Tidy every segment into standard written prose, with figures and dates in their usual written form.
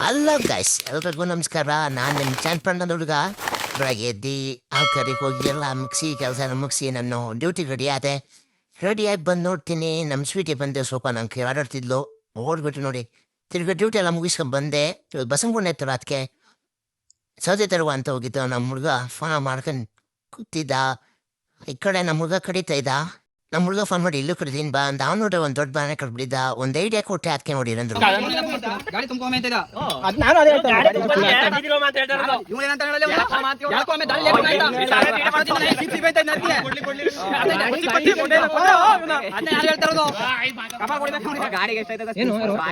Hello guys, ಎಲ್ರಿಗೂ ನಮಸ್ಕಾರ. ನಾನು ನಿಮ್ಮ ಚಾನ್ಪಣ್ಣನ ಹುಡುಗ. ಬೆಳಗ್ಗೆ ಎದ್ದು ಕರಿಗೆ ಹೋಗಿ ಎಲ್ಲ ಮುಗಿಸಿ ಕೆಲಸ ಮುಗಿಸಿ ನಾನು ಡ್ಯೂಟಿಗೆ ರೆಡಿಯಾಗಿ ಬಂದು ನೋಡ್ತೀನಿ. ನಮ್ಮ ಸ್ವೀಟಿ ಬಂದೆ ಸ್ವಲ್ಪ ನಂಗೆ ಆಡಾಡ್ತಿದ್ಲು. ಓಡ್ಬಿಟ್ಟು ನೋಡಿ ತಿರ್ಗಿ ಡ್ಯೂಟಿ ಎಲ್ಲ ಮುಗಿಸ್ಕೊಂಡು ಬಂದೆ. ಬಸಂಗುಂಡೆ ಇತ್ತು ಅದಕ್ಕೆ ಸೌದೆ ತರುವ ಅಂತ ಹೋಗಿದ್ದು. ನಮ್ಮ ಹುಡುಗ ಫೋನ್ ಮಾಡ್ಕೊಂಡು ಕೂತಿದ್ದ. ಈ ಕಡೆ ನಮ್ಮ ಹುಡುಗ ಕಡಿತಾ ಇದ್ದ. ನಮ್ಮ ಹುಡುಗ ಫೋನ್ ಮಾಡಿ ಇಲ್ಲೂ ಕಡಿದೀನಿ ಬಾ ಅಂತ. ಅವ್ನು ನೋಡ್ರೆ ಒಂದು ದೊಡ್ಡ ಬಾನೆ ಕಡ್ಬಿಟ್ಟಿದ್ದ. ಒಂದು ಐಡಿಯಾ ಕೊಟ್ಟೆ ಅದಕ್ಕೆ ನೋಡಿ ಅಂದ್ರು.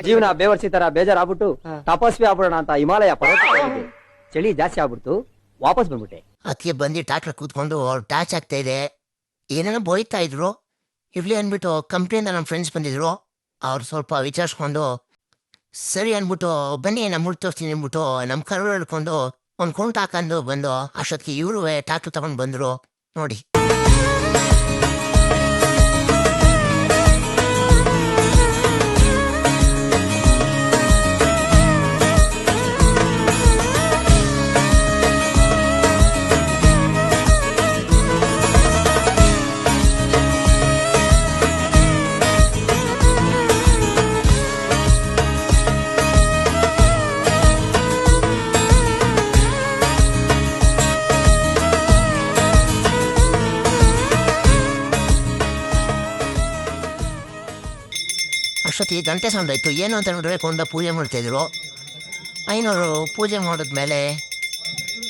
ಜೀವನ ಬೇವರ್ಸಿ ತರ ಬೇಜಾರಾಗ್ಬಿಟ್ಟು ತಪಸ್ವಿ ಆಗ್ಬಿಡೋಣ ಅಂತ ಹಿಮಾಲಯ ಪರ್ವತ ಚಳಿ ಜಾಸ್ತಿ ಆಗ್ಬಿಡ್ತು, ವಾಪಸ್ ಬಂದ್ಬಿಟ್ಟೆ. ಅದಕ್ಕೆ ಬಂದು ಟ್ಯಾಕ್ಟ್ರ್ ಕೂತ್ಕೊಂಡು ಟಾಚ್ ಆಗ್ತಾ ಇದೆ. ಏನೇನೋ ಬೋಯ್ತಾ ಇದ್ರು. ಇರ್ಲಿ ಅಂದ್ಬಿಟ್ಟು ಕಂಪ್ನಿಯಿಂದ ನಮ್ಮ ಫ್ರೆಂಡ್ಸ್ ಬಂದಿದ್ರು. ಅವ್ರು ಸ್ವಲ್ಪ ವಿಚಾರಿಸ್ಕೊಂಡು ಸರಿ ಅಂದ್ಬಿಟ್ಟು ಬನ್ನಿ ನಮ್ಮ ಹುಡುಗ ತೋರಿಸ್ತೀನಿ ಅಂದ್ಬಿಟ್ಟು ನಮ್ಮ ಕರು ಹಿಡ್ಕೊಂಡು ಒಂದು ಕುಂಟ ಹಾಕೊಂಡು ಬಂದು ಅಷ್ಟೊತ್ತಿಗೆ ಇವರು ಟ್ಯಾಕ್ಟ್ರ್ ತಗೊಂಡು ಬಂದರು ನೋಡಿ. ಅಷ್ಟೊತ್ತಿಗೆ ಗಂಟೆ ಸೌಂಡ್ ಆಯಿತು. ಏನು ಅಂತ ನೋಡಿದ್ರೆ ಕೊಂಡ ಪೂಜೆ ಮಾಡ್ತಾಯಿದ್ರು. ಐನೂರು ಪೂಜೆ ಮಾಡಿದ್ಮೇಲೆ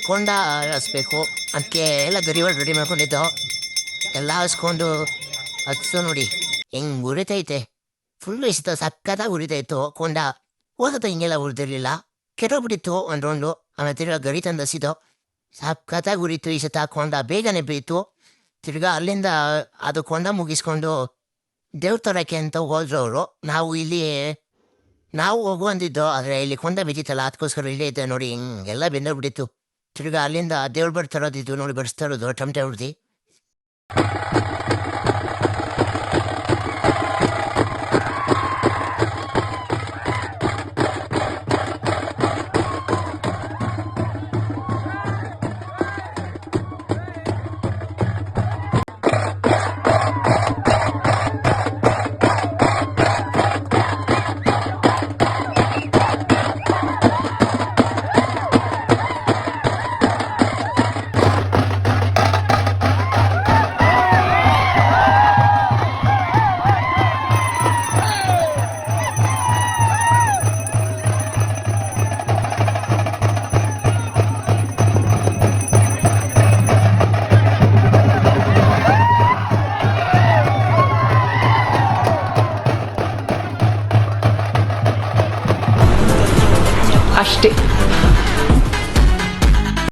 ಕೊಂಡ ಹಸ್ಬೇಕು. ಅದಕ್ಕೆ ಎಲ್ಲ ಗರಿಗಳು ರೆಡಿ ಮಾಡ್ಕೊಂಡಿದ್ದು. ಎಲ್ಲ ಹಸ್ಕೊಂಡು ಹಚ್ಚು ನೋಡಿ ಹೆಂಗೆ ಉರಿತೈತೆ. ಫುಲ್ಲು ಇಷ್ಟ ಸಕ್ಕತ್ತಾಗಿ ಉರಿತಾಯಿತ್ತು ಕೊಂಡ. ಹೋಗುತ್ತೆ ಹಿಂಗೆಲ್ಲ ಉರಿದಿರಲಿಲ್ಲ, ಕೆಟ್ಟೋಗ್ಬಿಟ್ಟಿತ್ತು ಒಂದು ರೌಂಡು. ಆಮೇಲೆ ತಿರ್ಗಾ ಗರಿ ತಂದು ಹಸಿದು ಸಕ್ಕತ್ತಾಗಿ ಉರಿತು. ಈ ಸತ ಕೊಂಡ ಬೇಗನೆ ಬೇಯಿತು. ತಿರ್ಗಾ ಅಲ್ಲಿಂದ ಅದು ಕೊಂಡ ಮುಗಿಸ್ಕೊಂಡು ದೇವ್ರ ತರಕ್ಕೆ ಅಂತ ಹೋದ್ರು ಅವರು. ನಾವು ಹೋಗುವಂದಿದ್ದು, ಆದರೆ ಇಲ್ಲಿ ಕೊಂಡ ಬಿದ್ದಿತ್ತಲ್ಲ ಅದಕ್ಕೋಸ್ಕರ ಇಲ್ಲೇ ಇದ್ದೆ ನೋಡಿ. ಹಿಂಗೆಲ್ಲ ಬೆಂದೋಗ್ಬಿಟ್ಟಿತ್ತು. ತಿರ್ಗಾ ಅಲ್ಲಿಂದ ದೇವ್ರ ಬಡ್ ತರೋದಿದ್ದು ನೋಡಿ, ಬಡಿಸ್ತಾ ಇರೋದು ಟಮಟೆ ಹೊಡ್ದು. ಅಷ್ಟೇ.